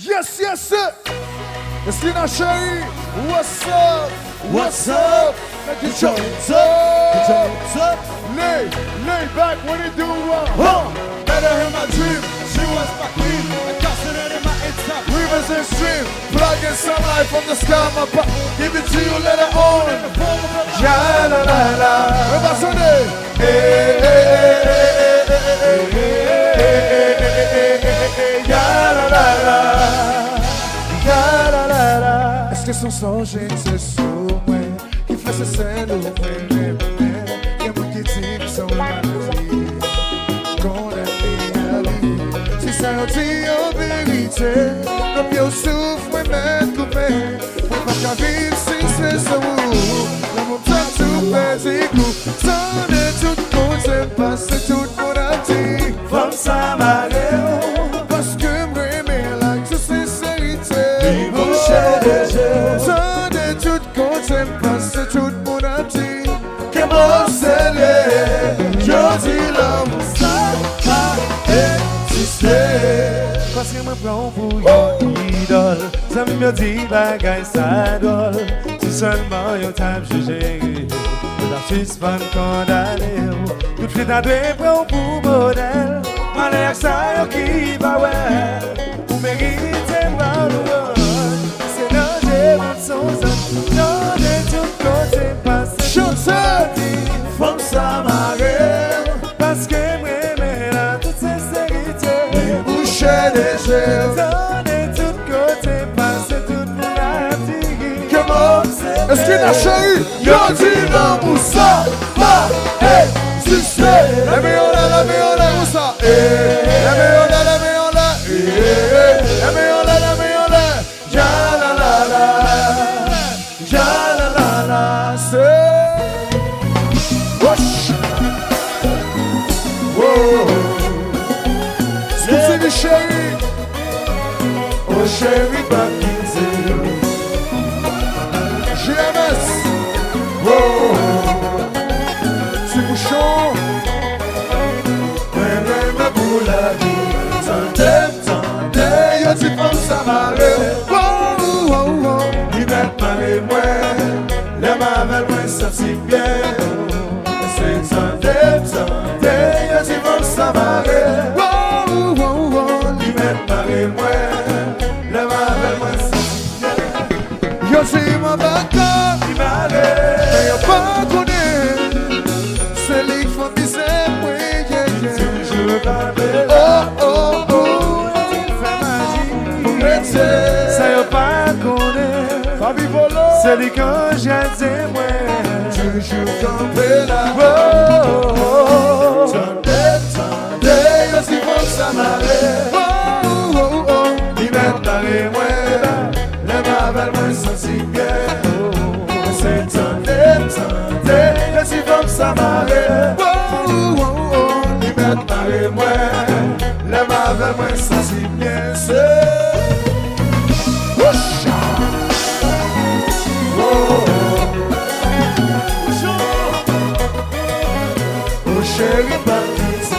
Yes, yes, sir. It's Lina Sherry. What's up? What's up? Make it jump up. Lay back when it do wrong. Better in my dream. She was my queen. I casted it in my inside. Rivers and streams. Plugging sunlight from the sky. My pop. Give it to you later on. Ja la la la. What's her name? Hey, hey, hey, hey, hey, hey, hey, ja la la la. Ja la la la. Est-ce que son son j'ai c'est sur moi qui fait ce scène où y'a moi qui dit que son mari qu'on a mis si ça en dit en vérité comme yo souffre moi m'être coupé moi pas qu'à vivre si c'est ça la montagne tout fait des coups sans de tout le monde c'est passé tout le monde a dit femme ça m'arrête parce que m'aimer la sincérité sans de tout compte, c'est passé tout le monde a dit que mon scellé, je dis l'amour, ça va exister. Parce que me prend pour une idole, ça me dit bagaille ça dole. Si seulement yo t'a jugé, l'artiste va condamner. Tout fait à deux prend pour modèle, malheur ça yo qui va ouais, pour mériter moi le non, de tout côté, passé tout femme ça m'arrête parce que m'aimer la toute sincérité boucher des yeux non, de tout côté, passé tout le monde a dit comment c'est est-ce qu'il a chéri y'a dit l'amour ça va exister la meilleure où ça la meilleure la meilleure ja la la la ja la la la c'est Rush wow c'est chéri oh chéri Bakinze GMS wow c'est bouchon ma boulade tendez y'a dit comme ça m'arrête moi, les mamelles, moi, ça si bien. C'est santé, y'a si bon ça m'arrête. Lui met maré, moi, les mamelles, moi, ça si bien. Y'a si mon bacard, il m'arrête. Mais y'a pas connu, c'est lui qui fait misère, moi, si je veux parler. Oh, oh, oh, il fait magie. Ça y'a pas connu. C'est lui quand j'ai dit moi toujours campé là tendez, aussi bon ça m'arrête il m'est marré moi les mavelles moi sensi bien c'est tendez, aussi bon ça m'arrête il m'est marré moi les mavelles moi sensi bien c'est chéri Bakinze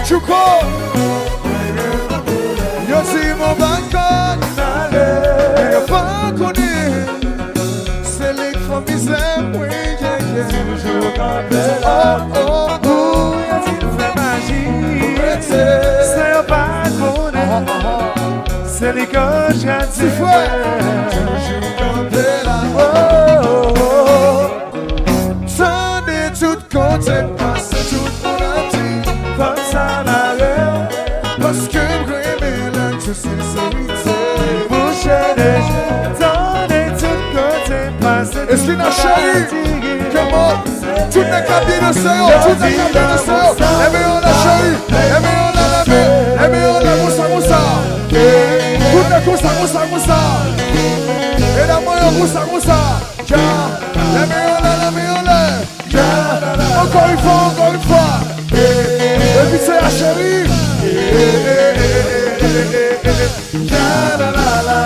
Chuko yo si mon bacon y'a pas connu c'est les qui font misère oui toujours rappelle oh oh oh y'a dit fait magie c'est y'a pas connu c'est les que j'ai dit toujours campé là oh oh oh ça n'est tout côté passé tout mon ami comme ça m'arrête parce que m'aimer la toute sincérité boucher des yeux ça n'est tout côté passé est-ce qu'il a chéri comment tout n'est qu'à bien de ça tout n'est qu'à bien de ça aimez on a chéri aimez on a lavé aimez on a moussa tout est moussa et la moyen moussa ja la meilleure ja encore une fois et puis c'est la chérie ja la la la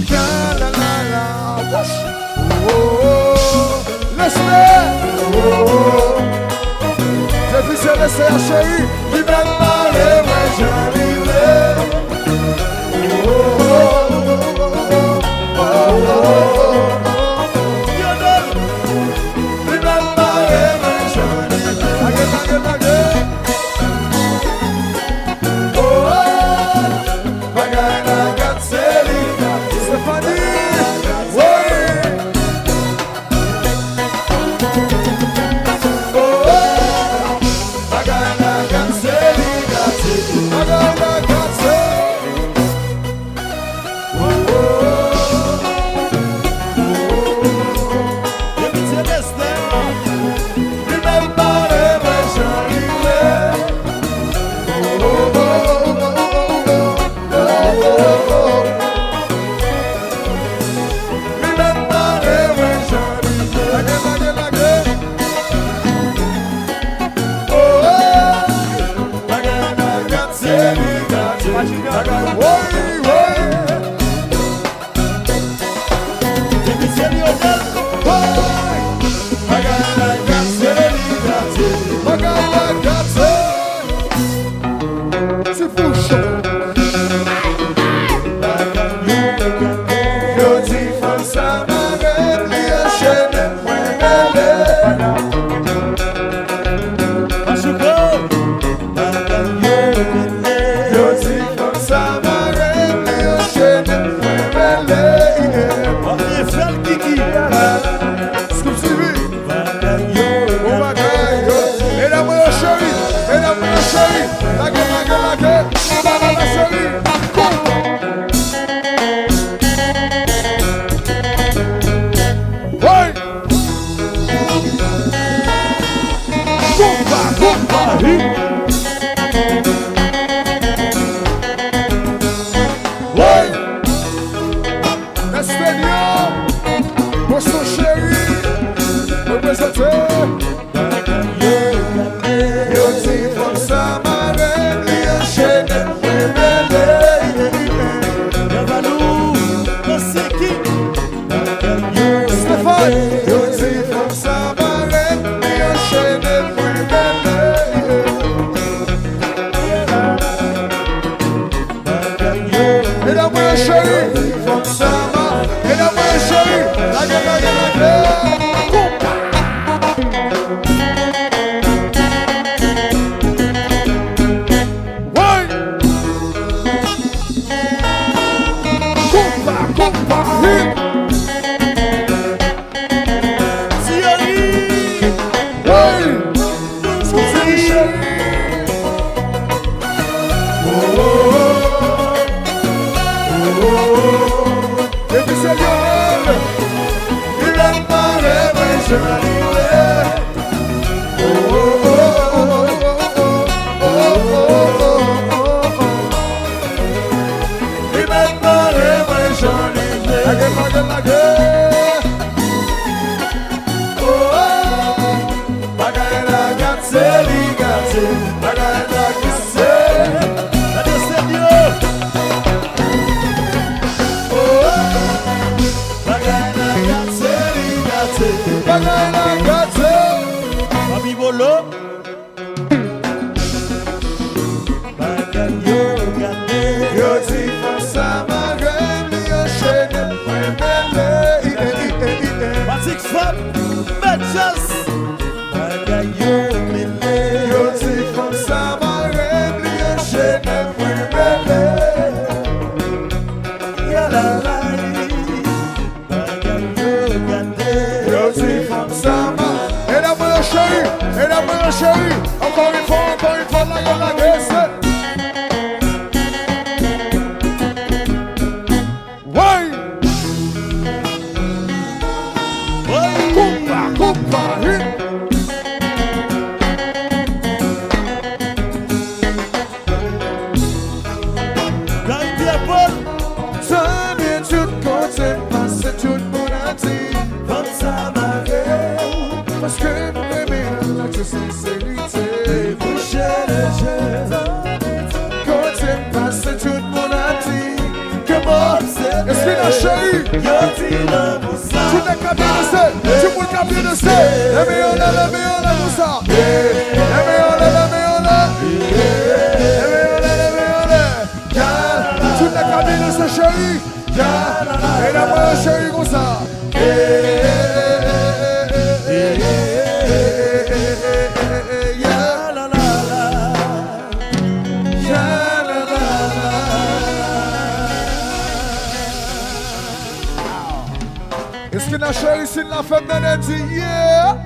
ja la la la oh oh oh let's go laisser la chérie. Qui m'a parlé, ouais, j'arriverai. Oh, oh, oh, oh, oh. Qui m'a parlé, ouais, j'arriverai. Oh, oh, Bagana Gatselina. Stéphanie, ouais. Chérie, encore une fois, la guesse. Ouais. Compa, ça vient tout côté, passe tout mon ati. Comme ça m'arrête, parce que sincérité, boucher les jeux. Quand tu passes tout mon ati, comment c'est? Est-ce qu'il a chéri? Tout le cabine de ça, tout le cabine de ça. Let me on, Moussa. Let me on, la cabine, c'est chérie. Et la main, chérie, comme ça. Est-ce que la chérie, c'est la femme d'un dit yeah?